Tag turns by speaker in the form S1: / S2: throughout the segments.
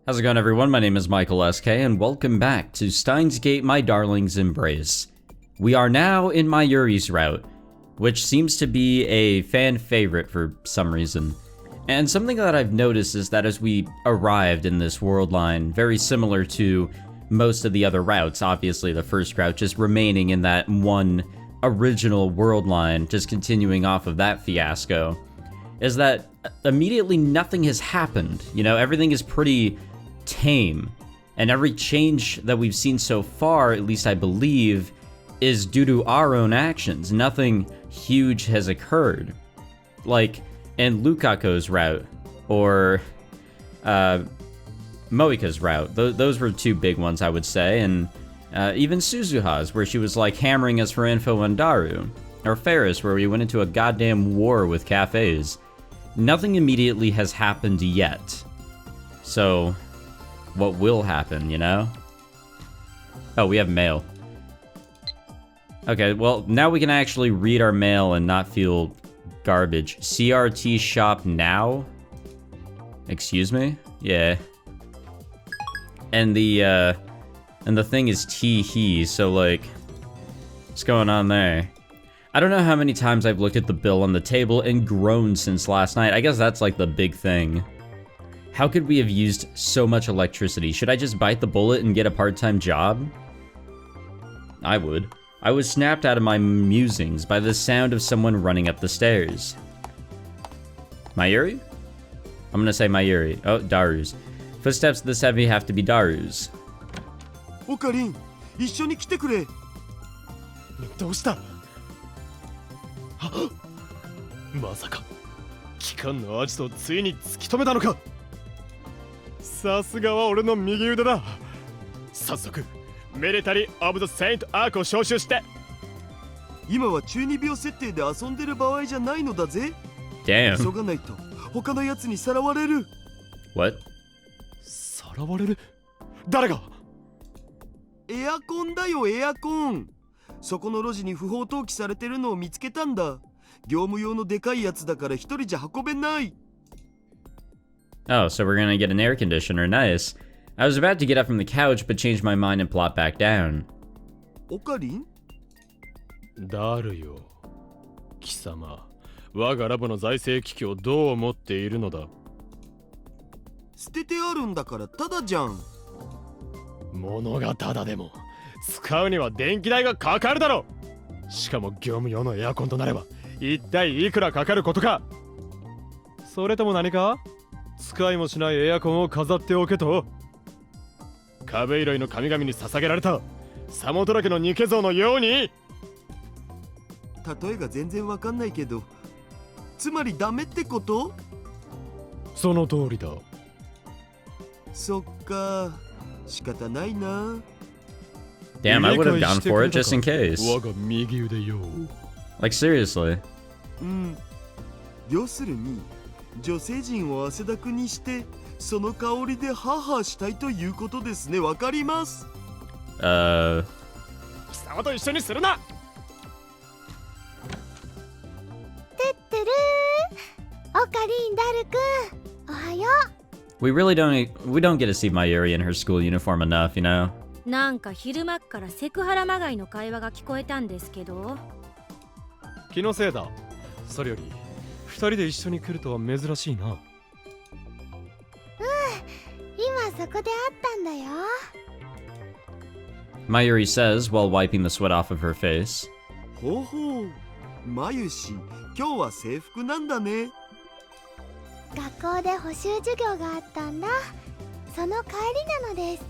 S1: How's it going, everyone? My name is Michael SK, and welcome back to Steins Gate, My Darling's Embrace. We are now in Mayuri's route, which seems to be a fan favorite for some reason. And something that I've noticed is that as we arrived in this world line, very similar to most of the other routes, obviously the first route just remaining in that one original world line, just continuing off of that fiasco, is that immediately nothing has happened. You know, everything is pretty tame, and every change that we've seen so far, at least I believe, is due to our own actions. Nothing huge has occurred. Like in Lukako's route, or Moika's route. Those were two big ones, I would say, and even Suzuha's, where she was like hammering us for info on Daru, or Ferris, where we went into a goddamn war with cafes. Nothing immediately has happened yet. So, what will happen, you know? Oh, we have mail. Okay, well, now we can actually read our mail and not feel garbage. CRT shop now? Excuse me? Yeah. And the thing is tee-hee, so like, what's going on there? I don't know how many times I've looked at the bill on the table and groaned since last night. I guess that's like the big thing. How could we have used so much electricity? Should I just bite the bullet and get a part-time job? I would. I was snapped out of my musings by the sound of someone running up the stairs. Mayuri? I'm gonna say Mayuri. Oh, Daru's. Footsteps this heavy have to be Daru's.
S2: Okarin, 一緒に来てくれ。どうした？まさか機関のアジトをついに突き止めたのか。さすがは俺の右腕だ。早速ミリタリー・オブ・ザ・セイント・アークを招集して。今は中二病設定で遊んでる場合じゃないのだぜ。
S1: Damn.
S2: 急がないと他のやつにさらわれる。
S1: What?
S2: さらわれる？誰が？エアコンだよ、エアコン。そこの路地に不法投棄されてるのを見つけたんだ。業務用のでかいやつだから一人じゃ運べない。
S1: Oh, so we're gonna get an air conditioner, nice. I was about to get up from the couch, but changed my mind and plot back down.
S2: オカリン？
S3: ダルよ。貴様、我がラボの財政危機をどう思っているのだ？
S2: 捨ててあるんだからただじゃん。
S3: 物がただでも使うには電気代がかかるだろ。しかも業務用のエアコンとなれば一体いくらかかることか。それとも何か？使いもしないエアコンを飾っておけと？壁拾いの神々に捧げられたサモトラ家のニケ像のように？
S2: 例えが全然わかんないけど、つまりダメってこと？
S3: その通りだ。
S2: そっか、仕方ないな。
S1: Damn, I would have gone for it just in case.
S3: 我が右腕よ。
S1: Like, seriously.
S2: 要するに女性陣を汗だくにしてその香りでハーハーしたいということですね。わかります。
S3: 貴様と一緒にするな。
S4: てってるー。オカリン、ダルくん、おはよう。
S1: We don't get to see Mayuri in her school uniform enough, you know?
S5: なんか昼間っからセクハラまがいの会話が聞こえたんですけど。
S3: 気のせいだ。それより二人で一緒に来るとは珍しいな。
S4: 今そこで会ったんだよ。
S1: Mayuri says while wiping the sweat off of her face.
S2: ほうほう、まゆし、今日は制服なんだね。
S4: 学校で補習授業があったんだ。その帰りなのです。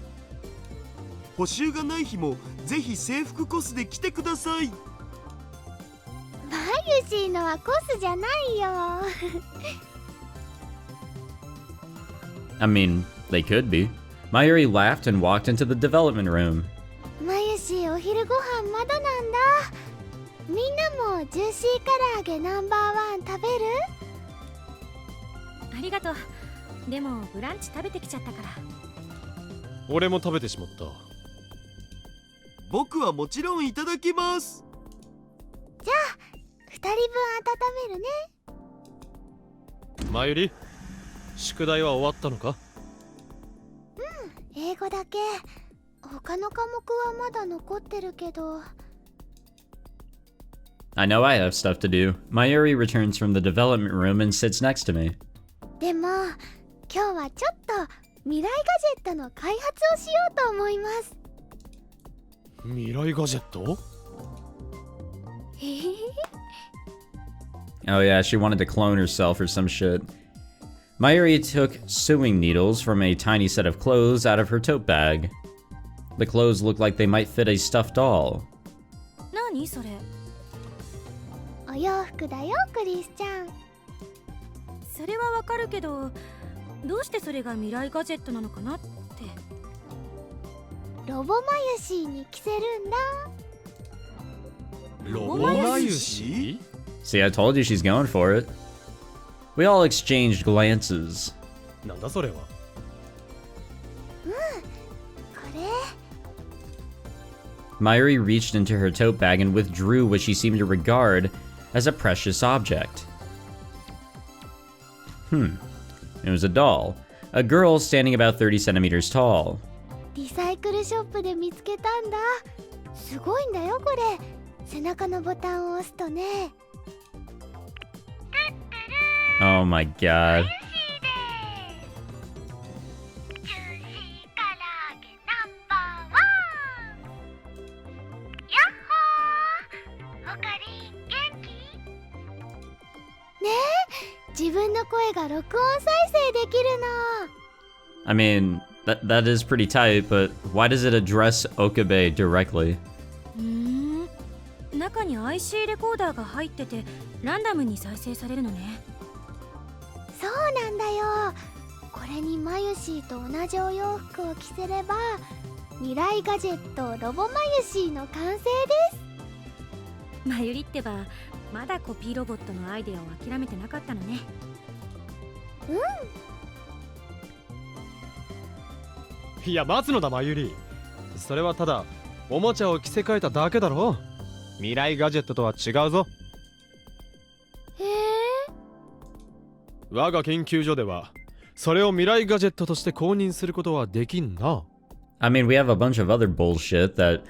S2: 補習がない日もぜひ制服コスで来てください。
S4: まゆしのはコスじゃないよ。
S1: I mean, they could be. Mayuri laughed and walked into the development room.
S4: まゆし、お昼ご飯まだなんだ。みんなもジューシー唐揚げナンバーワン食べる？
S5: ありがとう。でもブランチ食べてきちゃったから。
S3: 俺も食べてしまった。
S2: 僕はもちろんいただきます。
S4: じゃあ2人分温めるね。
S3: まゆり、宿題は終わったのか？
S4: 英語だけ。他の科目はまだ残ってるけど。
S1: I know I have stuff to do. Mayuri returns from the development room and sits next to me.
S4: でも今日はちょっと未来ガジェットの開発をしようと思います。
S3: 未来ガジェット？
S1: Oh yeah, she wanted to clone herself or some shit. Mayuri took sewing needles from a tiny set of clothes out of her tote bag. The clothes looked like they might fit a stuffed doll.
S5: 何それ？
S4: お洋服だよクリスちゃん。
S5: それはわかるけど、どうしてそれが未来ガジェットなのかなって。
S4: ロボマユシーに着せるんだ。
S3: ロボマユシ？
S1: See, I told you she's going for it. We all exchanged glances.
S3: なんだそれは？
S4: これ。
S1: Mayuri reached into her tote bag and withdrew what she seemed to regard as a precious object. It was a doll. A girl standing about 30 centimeters tall.
S4: リサイクルショップで見つけたんだ。すごいんだよこれ。背中のボタンを押すとね。
S1: Oh my god. I mean, that is pretty tight, but why does it address Okabe directly?
S5: 中に IC レコーダーが入っててランダムに再生されるのね。
S4: そうなんだよ。これにマユシーと同じお洋服を着せれば未来ガジェットロボマユシーの完成です。
S5: マユリってばまだコピーロボットのアイデアを諦めてなかったのね。
S3: いや待つのだマユリ。それはただおもちゃを着せ替えただけだろ。未来ガジェットとは違うぞ。
S4: へえ。
S3: 我が研究所ではそれを未来ガジェットとして公認することはできんな。
S1: I mean, we have a bunch of other bullshit that,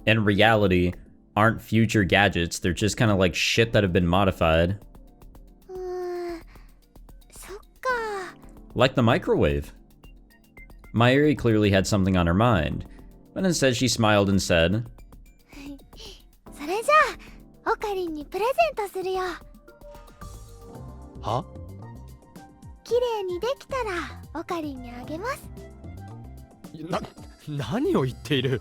S1: in reality, aren't future gadgets. They're just kind of like shit that have been modified.
S4: そっか。
S1: Like the microwave. Mayuri clearly had something on her mind, but instead she smiled and said,
S4: それじゃあオカリンにプレゼントするよ。
S3: は？
S4: 綺麗にできたらオカリンにあげます。
S3: 何を言っている。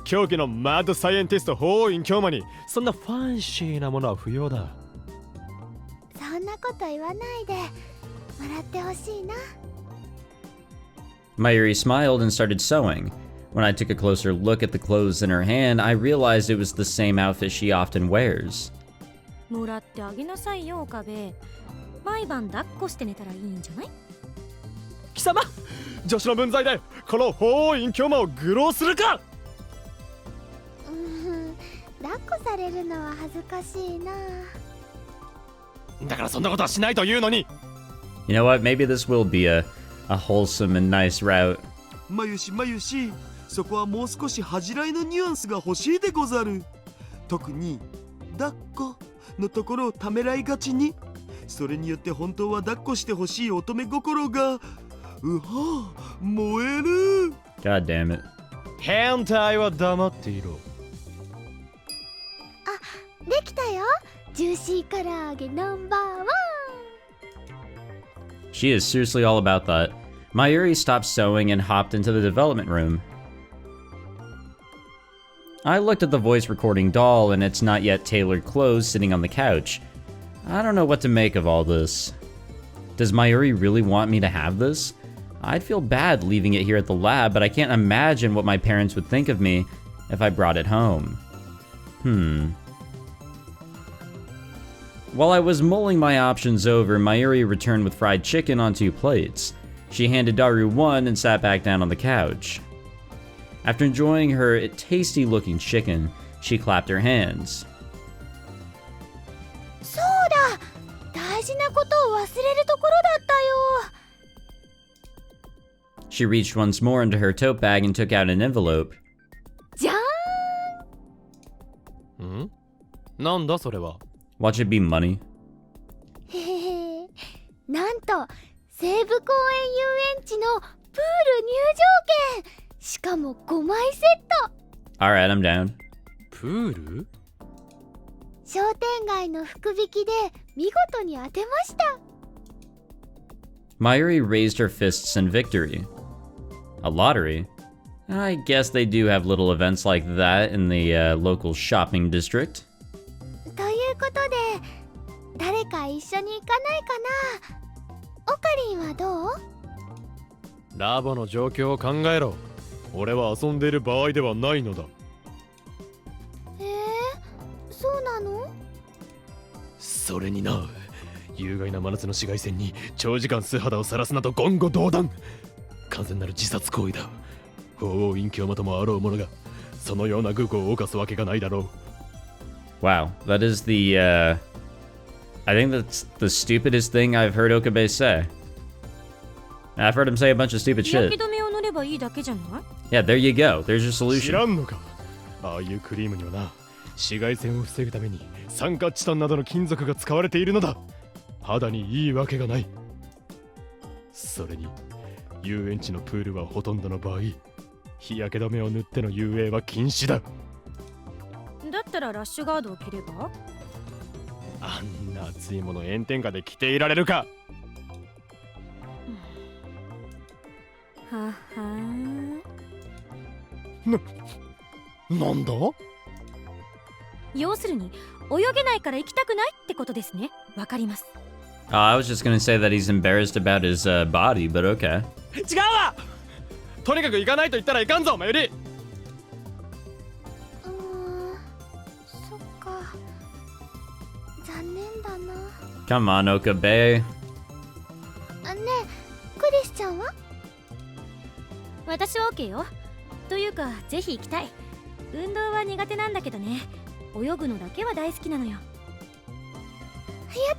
S3: 狂気のマッドサイエンティスト法院京馬にそんなファンシーなものは不要だ。
S4: そんなこと言わないでもらってほしいな。
S1: Mayuri smiled and started sewing. When I took a closer look at the clothes in her hand, I realized it was the same outfit she often wears.
S5: もらってあげなさいよ岡部。毎晩抱っこして寝たらいいんじゃない？
S3: 貴様、女子の分際でこの法院京馬を愚弄するか。
S4: 抱っこされるのは恥ずかしいな。
S3: だからそんなことはしないというのに。
S1: You know what? Maybe this will be a wholesome and nice route.
S6: まゆしまゆし、そこはもう少し恥じらいのニュアンスが欲しいでござる。特に抱っこのところをためらいがちに。それによって本当は抱っこしてほしい乙女心が燃える。
S1: God damn it.
S3: 変態は黙っていろ。
S4: あ、できたよ。ジューシー唐揚げナンバーワン。
S1: She is seriously all about that. Mayuri stopped sewing and hopped into the development room. I looked at the voice recording doll and its not yet tailored clothes sitting on the couch. I don't know what to make of all this. Does Mayuri really want me to have this? I'd feel bad leaving it here at the lab, but I can't imagine what my parents would think of me if I brought it home. While I was mulling my options over, Mayuri returned with fried chicken on 2 plates. She handed Daru one and sat back down on the couch. After enjoying her tasty-looking chicken, she clapped her hands.
S4: そうだ、大事なことを忘れるところだったよ。
S1: She reached once more into her tote bag and took out an envelope.
S4: じゃー
S3: んなんだそれは。
S1: Watch it be money.
S4: んへへへ。なんと西武公園遊園地のプール入場券、しかも5枚セット。
S1: Alright, I'm down.
S3: プール？
S4: 商店街の福引きで見事に当てました。
S1: Mayuri raised her fists in victory. A lottery? I guess they do have little events like that in the local shopping district.
S4: ということで誰か一緒に行かないかな。オカリンはどう？
S3: ラボの状況を考えろ。俺は遊んでいる場合ではないのだ。
S4: そうなの？
S3: それにな、有害な真夏の紫外線に長時間素肌を晒すなど言語道断。完全なる自殺行為だ。法王隠居元もあろう者がそのような愚行を犯すわけがないだろう。
S1: Wow, that is the, I think that's the stupidest thing I've heard Okabe say. I've heard him say a bunch of stupid
S5: 日焼
S1: shit.
S5: け止めを塗ればいいだけじゃない？
S1: Yeah, there you go. There's your
S3: 知
S1: solution.
S3: らんのか。ああいうクリームにはな、紫外線を防ぐために酸化チタンなどの金属が使われているのだ。肌にいいわけがない。それに遊園地のプールはほとんどの場合、日焼け止めを塗っての遊泳は禁止だ。
S5: だったらラッシュガードを着れば？
S3: あんな熱いもの炎天下で着ていられるか。
S5: ははー。
S3: なんだ？
S5: 要するに泳げないから行きたくないってことですね。わかります。
S1: I was just gonna say that he's embarrassed about his body, but okay.
S3: 違うわ。とにかく行かないと言ったらいかんぞ、マユリ。
S4: そっか。残念だな。
S1: Come on, Okabe.
S4: ねえ、クリスちゃんは？
S5: 私は OK よ。というかぜひ行きたい。運動は苦手なんだけどね。泳ぐのだけは大好きなのよ。
S4: やっ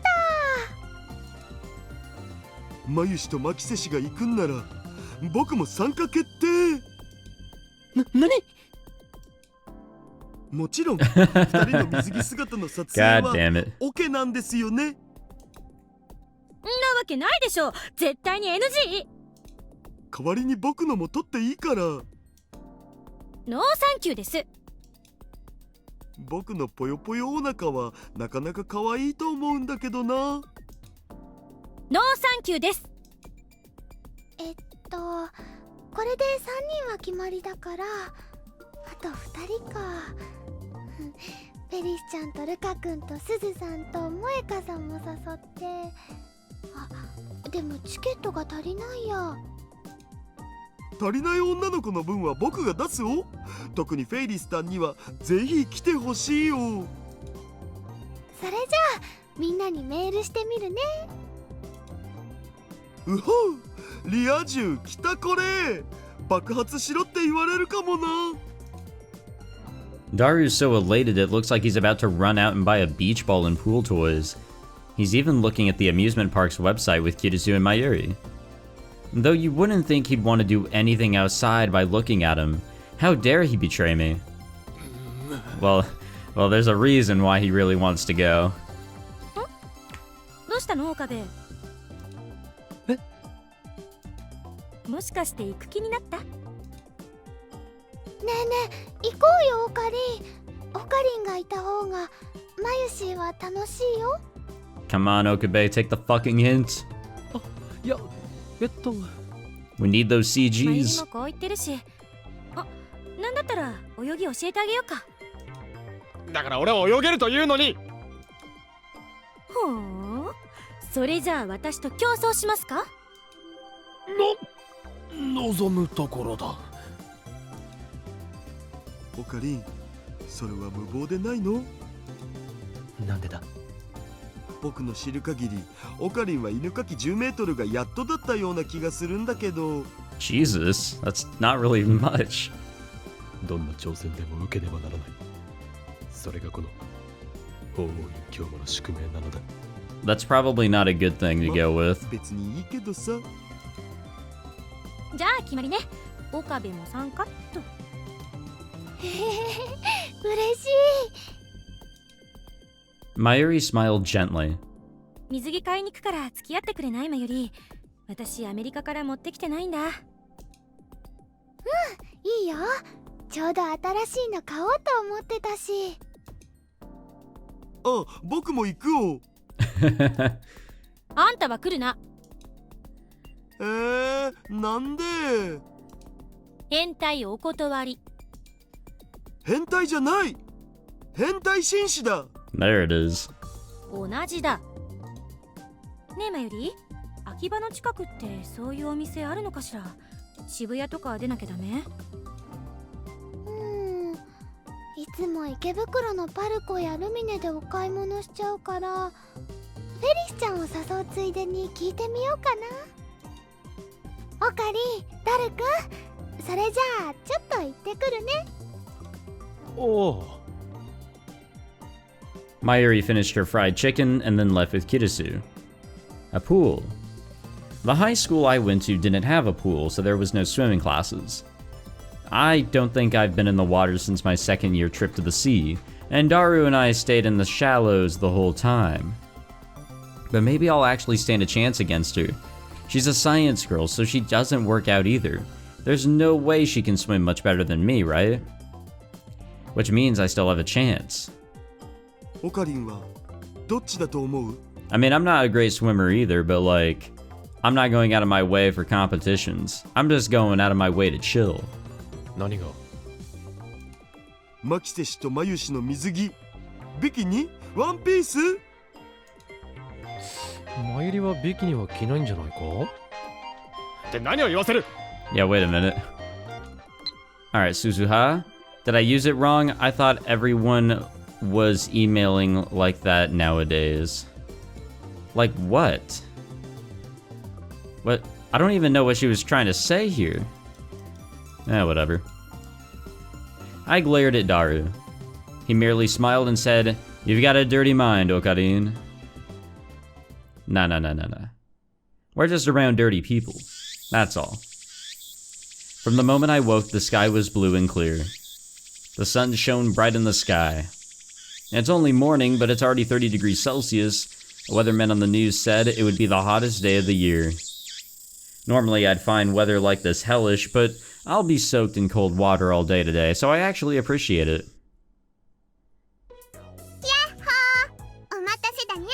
S4: たー。
S6: マユシとマキセシが行くんなら僕も参加決定。
S3: 何？
S6: もちろん2人の水着姿の撮影
S1: God
S6: は
S1: damn it.
S6: OK なんですよね。
S5: んなわけないでしょ。絶対に NG。
S6: 代わりに僕のも撮っていいから。
S5: ノーサンキューです。
S6: 僕のぽよぽよお腹はなかなか可愛いと思うんだけどな。
S5: ノーサンキューです。
S4: これで3人は決まりだから、あと2人か。ペリスちゃんとルカ君とスズさんと萌香さんも誘って。あ、でもチケットが足りないや。
S6: 足りない女の子の分は僕が出すよ。特にフェイリスタンにはぜひ来てほしいよ。
S4: それじゃあみんなにメールしてみるね。
S6: うほう、リア充来たこれ。爆発しろって言われるかもな。
S1: Daru's so elated it looks like he's about to run out and buy a beach ball and pool toys. He's even looking at the amusement park's website with Kirisu and Mayuri. Though you wouldn't think he'd want to do anything outside by looking at him. How dare he betray me? Well, there's a reason why he really wants to go.
S5: どうしたの岡部？もしかして行く気になった？
S4: ねえねえ、行こうよオカリン。オカリンがいた方がマユシーは楽しいよ。
S1: Come on, Okabe, take the fucking hint.
S3: いや、
S1: We need those
S5: マユリ
S1: CGs.
S5: もこう言ってるし。あ、なんだったら泳ぎ教えてあげようか。
S3: だから俺は泳げるというのに。
S5: ほう。それじゃあ私と競争しますか？
S3: 望むところだ。
S6: オカリン、それは無謀でないの？
S3: なんでだ？
S6: 僕の知る限りオカリンは犬かき10メートルがやっとだったような気がするんだけど。
S1: Jesus, that's not really much.
S3: どんな挑戦でも受けねばならない。それがこの法王院教母の宿命なのだ。
S1: That's probably not a good thing to go with.
S6: 別にいいけどさ。
S5: じゃあ決まりね。岡部も参加っと。
S4: へへへ嬉しい。
S1: Mayuri smiled gently.
S5: 水着買いに行くから付き合ってくれないまより。私アメリカから持ってきてないんだ。
S4: いいよ、ちょうど新しいの買おうと思ってたし。
S6: あ、僕も行くよ。
S5: あんたは来るな。
S6: なんで？
S5: 変態お断り。
S6: 変態じゃない。変態紳士だ。
S1: There it is.
S5: 同じだ。ねえまより、秋葉の近くってそういうお店あるのかしら。渋谷とか出なきゃダメ？
S4: いつも池袋のパルコやルミネでお買い物しちゃうから、フェリスちゃんを誘うついでに聞いてみようかな。オカリン、ダルくん、それじゃあちょっと行ってくるね。
S3: おお。
S1: Mayuri finished her fried chicken and then left with Kirisu. A pool. The high school I went to didn't have a pool, so there was no swimming classes. I don't think I've been in the water since my second-year trip to the sea, and Daru and I stayed in the shallows the whole time. But maybe I'll actually stand a chance against her. She's a science girl, so she doesn't work out either. There's no way she can swim much better than me, right? Which means I still have a chance.
S6: オカリンはどっちだと思う？
S1: I mean, I'm not a great swimmer either, but like, I'm not going out of my way for competitions. I'm just going out of my way to chill.
S3: 何が？
S6: マキセ氏とマユ氏の水着、ビキニ、ワンピース？
S3: マユリはビキニは着ないんじゃないか？
S2: って何を言わせる。
S1: Yeah, wait a minute. Alright, Suzuha. Did I use it wrong? I thought everyone was emailing like that nowadays. Like what? What? I don't even know what she was trying to say here. Whatever. I glared at Daru. He merely smiled and said, "You've got a dirty mind, Okarin." Nah. We're just around dirty people. That's all. From the moment I woke, the sky was blue and clear. The sun shone bright in the sky. It's only morning, but it's already 30 degrees Celsius. A weatherman on the news said it would be the hottest day of the year. Normally, I'd find weather like this hellish, but I'll be soaked in cold water all day today, so I actually appreciate it.
S4: やっほー、お待たせだにゃ。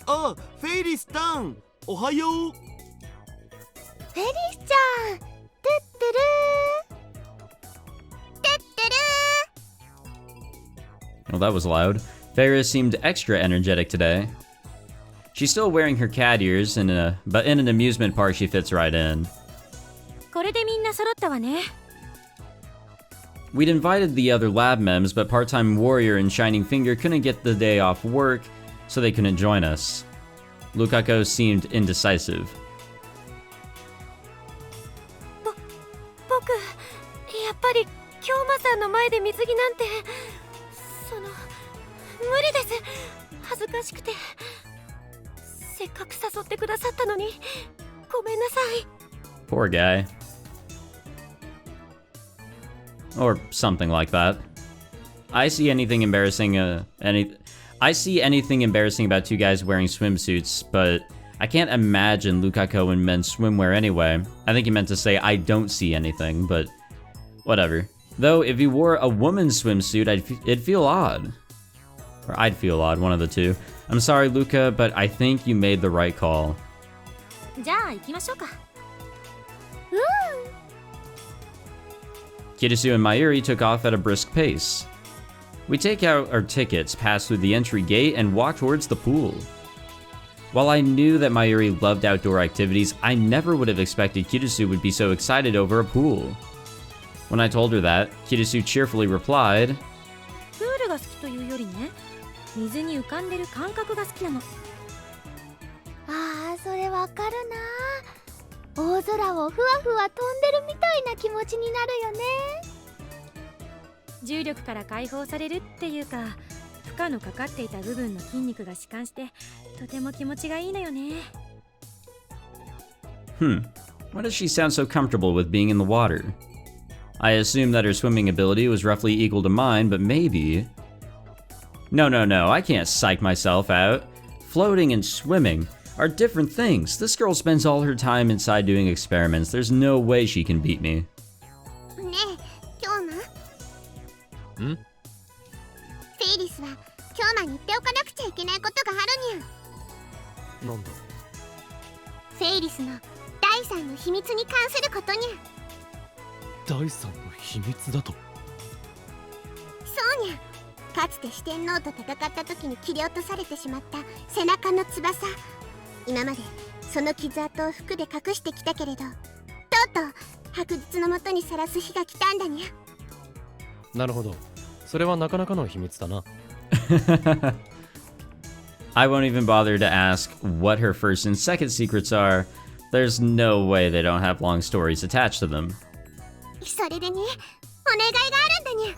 S6: あ、フェイリスタン、おはよう。
S4: フェリスちゃん、トゥットゥルー、トゥットゥルー。
S1: Well, that was loud. Ferris seemed extra energetic today. She's still wearing her cat ears, but in an amusement park she fits right in.
S5: これでみんな揃ったわね。
S1: We'd invited the other lab mems, but part-time Warrior and Shining Finger couldn't get the day off work, so they couldn't join us. Lukako seemed indecisive.
S5: 僕、やっぱり京馬さんの前で水着なんて、無理です。恥ずかしくて。せっかく誘ってくださったのに、ごめんなさい。
S1: Poor guy. Or something like that. I see anything embarrassing about two guys wearing swimsuits, but I can't imagine Lukako in men's swimwear anyway. I think he meant to say I don't see anything, but whatever. Though if he wore a woman's swimsuit, it'd feel odd. Or I'd feel odd, one of the two. I'm sorry, Luca, but I think you made the right call.
S5: じゃあ行きましょうか。
S1: Kirisu and Mayuri took off at a brisk pace. We take out our tickets, pass through the entry gate, and walk towards the pool. While I knew that Mayuri loved outdoor activities, I never would have expected Kirisu would be so excited over a pool. When I told her that, Kirisu cheerfully replied,
S5: プールが好きというよりね、水に浮かんでる感覚が好きなの。
S4: ああ、それわかるな。大空をふわふわ飛んでるみたいな気持ちになるよね。
S5: 重力から解放されるっていうか、負荷のかかっていた部分の筋肉が弛緩して、とても気持ちがいいのよね。
S1: Why does she sound so comfortable with being in the water? I assume that her swimming ability was roughly equal to mine, but maybe... No, I can't psych myself out. Floating and swimming are different things. This girl spends all her time inside doing experiments. There's no way she can beat me.
S4: ねえ京馬
S3: ん
S4: フェイリスは京馬に言っておかなくちゃいけないことがあるにゃ。
S3: なんだ
S4: フェイリスの第3の秘密に関することにゃ。
S3: 第三の秘密だと。
S4: そうにゃ。かつて四天王と戦った時に切り落とされてしまった背中の翼。今までその傷跡を服で隠してきたけれど、とうとう白日のもとにさらす日が来たんだにゃ。
S3: なるほど。それはなかなかの秘密だな。
S1: I won't even bother to ask what her first and second secrets are. There's no way they don't have long stories attached to them.
S4: それでね、お願いがあるんだにゃ。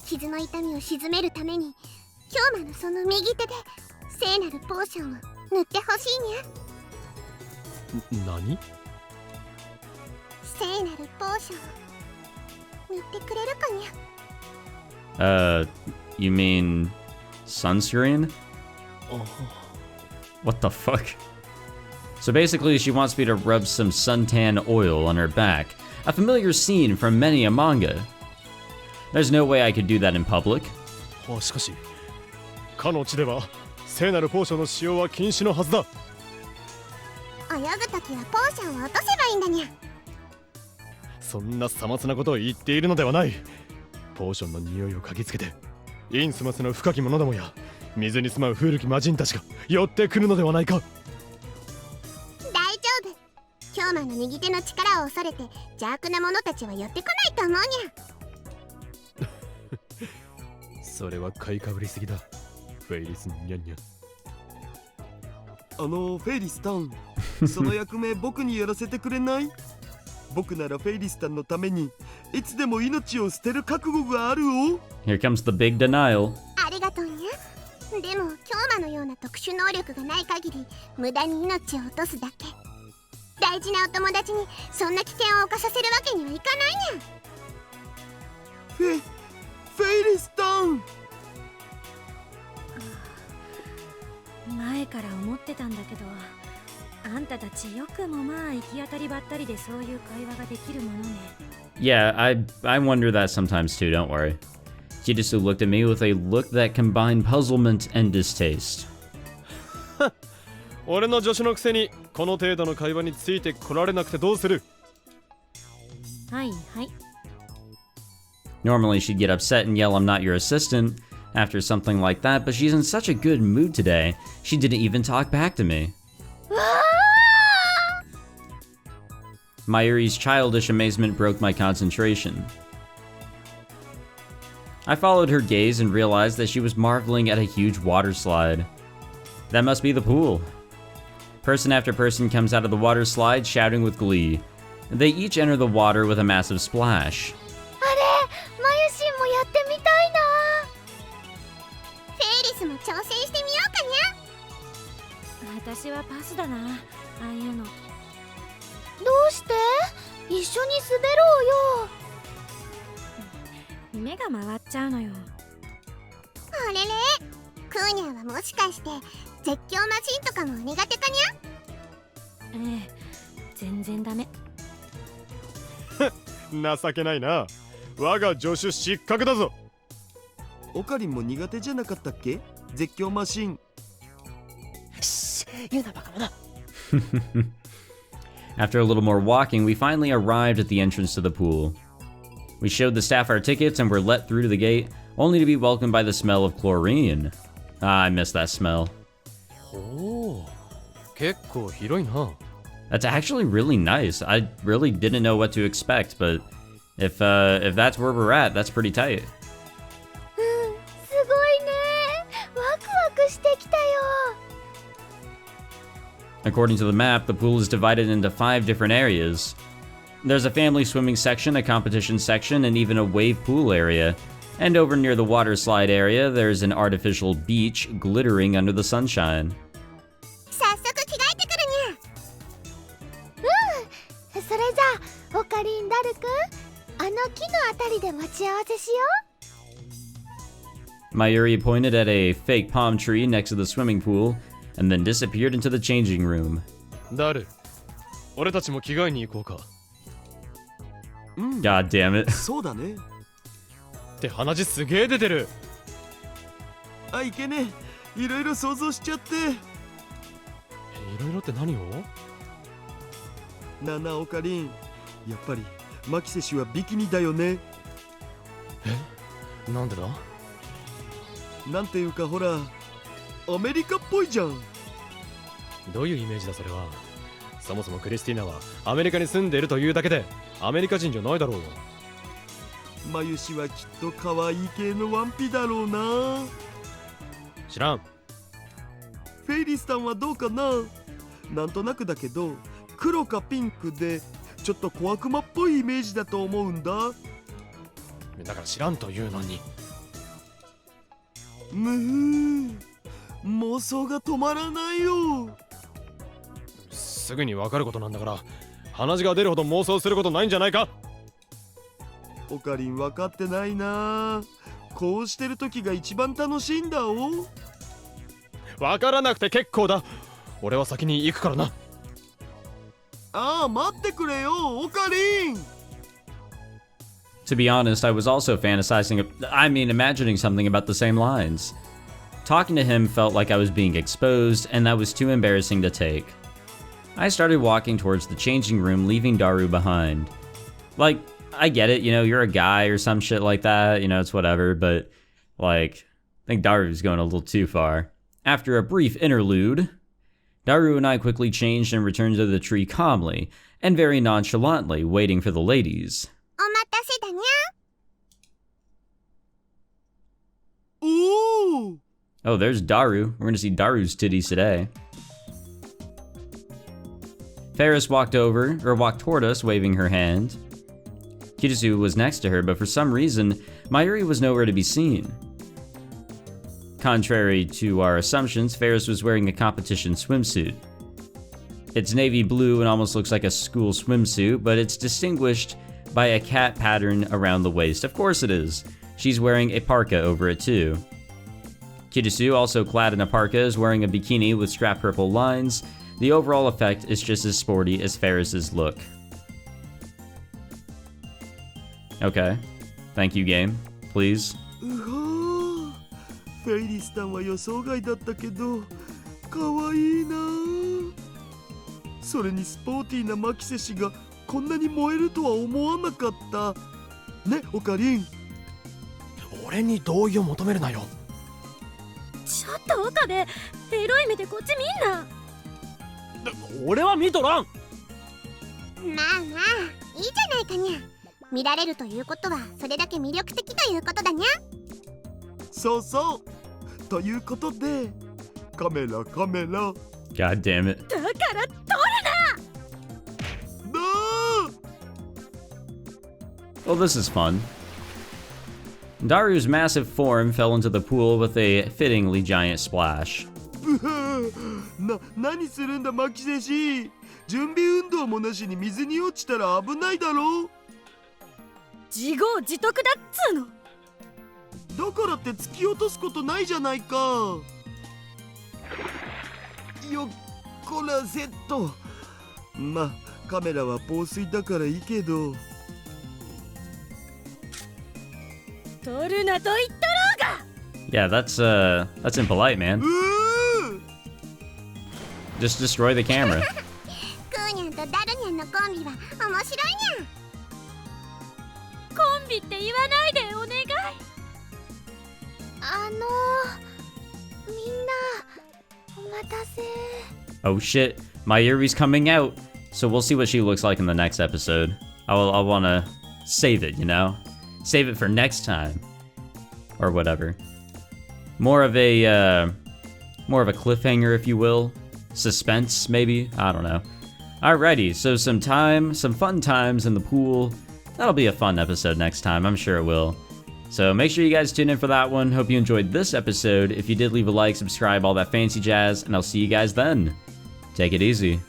S4: 傷の痛みを鎮めるために京馬のその右手で聖なるポーションを塗ってほしいにゃ。
S3: 何？
S4: 聖なるポーションを塗ってくれるかにゃ。
S1: You mean sunscreen? What the fuck? So basically she wants me to rub some suntan oil on her back, a familiar scene from many a manga. There's no way I could do that in public.
S2: しかしかの地では聖なるポーションの使用は禁止のはずだ。
S4: 泳ぐときはポーションを落とせばいいんだにゃ。
S2: そんなさまつなことを言っているのではない。ポーションの匂いを嗅ぎつけてインスマスの深き者どもや水に住まう古き魔人たちが寄ってくるのではないか。
S4: 大丈夫。京馬の右手の力を恐れて邪悪な者たちは寄ってこないと思うにゃ。
S2: それは買いかぶりすぎだ。フェイリスのニャンニャン。
S6: フェイリスタン、その役目僕にやらせてくれない？僕ならフェイリスタンのためにいつでも命を捨てる覚悟があるお。
S1: Here comes the big denial.
S4: ありがとうにゃ。でも京馬のような特殊能力がない限り無駄に命を落とすだけ。大事なお友達にそんな危険を冒させるわけにはいかないにゃ。
S6: フェイリスタン。
S5: 前から思ってたんだけど、あんたたちよくもまあ行き当たりばったりでそういう会話ができるものね。
S1: Yeah, I wonder that sometimes too, don't worry. Kidisu looked at me with a look that combined puzzlement and distaste.
S2: 俺の助手のくせにこの程度の会話についてこられなくてどうする？
S5: はいはい。
S1: Normally she'd get upset and yell I'm not your assistant after something like that, but she's in such a good mood today, she didn't even talk back to me. Mayuri's childish amazement broke my concentration. I followed her gaze and realized that she was marveling at a huge water slide. That must be the pool. Person after person comes out of the water slide shouting with glee. They each enter the water with a massive splash.
S4: あれ、マユシンもやってみたいな。フェイリスも挑戦してみようかにゃ。
S5: 私はパスだな、ああいうの。
S4: どうして？一緒に滑ろうよ。
S5: 目が回っちゃうのよ。
S4: あれれ、クーニャはもしかして絶叫マシンとかも苦手かにゃ？
S5: ええ、全然ダメ。
S2: 情けないな。我が助手失格だぞ。
S6: オカリンも苦手じゃなかったっけ？絶叫マシン。
S3: 言うなバカ者。
S1: After a little more walking, we finally arrived at the entrance to the pool. We showed the staff our tickets and were let through to the gate, only to be welcomed by the smell of chlorine. Ah, I miss that smell.
S3: おお、結構広いな。
S1: That's actually really nice. I really didn't know what to expect, but if that's where we're at, that's pretty tight.
S4: すごいね。ワクワクしてきたよ。
S1: According to the map, the pool is divided into 5 different areas. There's a family swimming section, a competition section, and even a wave pool area. And over near the water slide area, there's an artificial beach glittering under the sunshine.
S4: 早速着替えてくるにゃ。ダルくん、あの木のあたりで待ち合わせしよ
S1: Mayuri pointed at a fake palm tree next to the swimming pool and then disappeared into the changing room.
S3: ダル、俺たちも着替えに行こうか。
S1: God damn it.
S6: そうだね。
S3: って鼻血すげえ出てる。
S6: あ、いけねえ。いろいろ想像しちゃって。
S3: いろいろって何を？
S6: なあなあオカリン、やっぱりマキセ氏はビキニだよね。
S3: なんでだ？
S6: なんていうかほら、アメリカっぽいじゃん。
S3: どういうイメージだそれは。そもそもクリスティーナはアメリカに住んでいるというだけでアメリカ人じゃないだろうよ。
S6: マユ氏はきっと可愛い系のワンピだろうな。
S3: 知らん。
S6: フェイリスさんはどうかな。なんとなくだけど黒かピンクでちょっと小悪魔っぽいイメージだと思うんだ。
S3: だから知らんというのに。
S6: むー、妄想が止まらないよ。
S3: すぐに分かることなんだから鼻血が出るほど妄想することないんじゃないか。
S6: オカリン分かってないな。こうしてる時が一番楽しいんだお。
S3: 分からなくて結構だ。俺は先に行くからな。
S6: ああ、待ってくれよオカリン。
S1: To be honest, I was also imagining something about the same lines. Talking to him felt like I was being exposed, and that was too embarrassing to take. I started walking towards the changing room, leaving Daru behind. Like, I get it, you know, you're a guy or some shit like that, you know, it's whatever, but, like, I think Daru's going a little too far. After a brief interlude, Daru and I quickly changed and returned to the tree calmly, and very nonchalantly, waiting for the ladies.
S4: う。お待たせだにゃ。
S6: おお。
S1: Oh, there's Daru. We're gonna see Daru's titties today. Ferris walked toward us, waving her hand. Kitasu was next to her, but for some reason, Mayuri was nowhere to be seen. Contrary to our assumptions, Ferris was wearing a competition swimsuit. It's navy blue and almost looks like a school swimsuit, but it's distinguished by a cat pattern around the waist. Of course it is. She's wearing a parka over it too. Kitasu, also clad in a parka, is wearing a bikini with strap purple lines. The overall effect is just as sporty as Ferris's look. Okay. Thank you, game. Please.
S6: うはー、フェイリスさんは予想外だったけど可愛いな。それにスポーティーなマキセ氏がこんなに燃えるとは思わなかったね。オカリン、
S3: 俺に同意を求めるなよ。
S5: ちょっと岡部、エロい目でこっち見んな。
S3: 俺は見とらん。
S4: まあまあ、いいじゃないかにゃ。見られるということはそれだけ魅力的ということだにゃ。
S6: そうそうということでカメラ
S1: God damn it.
S5: だから撮る
S6: だ
S1: Well, this is fun. Daru's massive form fell into the pool with a fittingly giant splash.
S6: 何するんだマキセ氏。準備運動もなしに水に落ちたら危ないだろう。
S5: 自業自得だっつーの。
S6: だからって突き落とすことないじゃないか。よっこらせっと。まあカメラは防水だからいいけど。
S5: 撮るなと言っとろうが。
S1: Yeah, that's impolite, man.
S6: うー
S1: Just destroy the camera.
S4: クーニャンとダルニャンのコンビは面白いにゃ。
S5: コンビって言わないでお願い。
S4: みんなお待たせ。
S1: Oh shit, Mayuri's coming out. So we'll see what she looks like in the next episode. I'll wanna save it, you know? Save it for next time. Or whatever. More of a cliffhanger, if you will. Suspense, maybe? I don't know. Alrighty, so some fun times in the pool. That'll be a fun episode next time, I'm sure it will. So make sure you guys tune in for that one. Hope you enjoyed this episode. If you did, leave a like, subscribe, all that fancy jazz, and I'll see you guys then. Take it easy.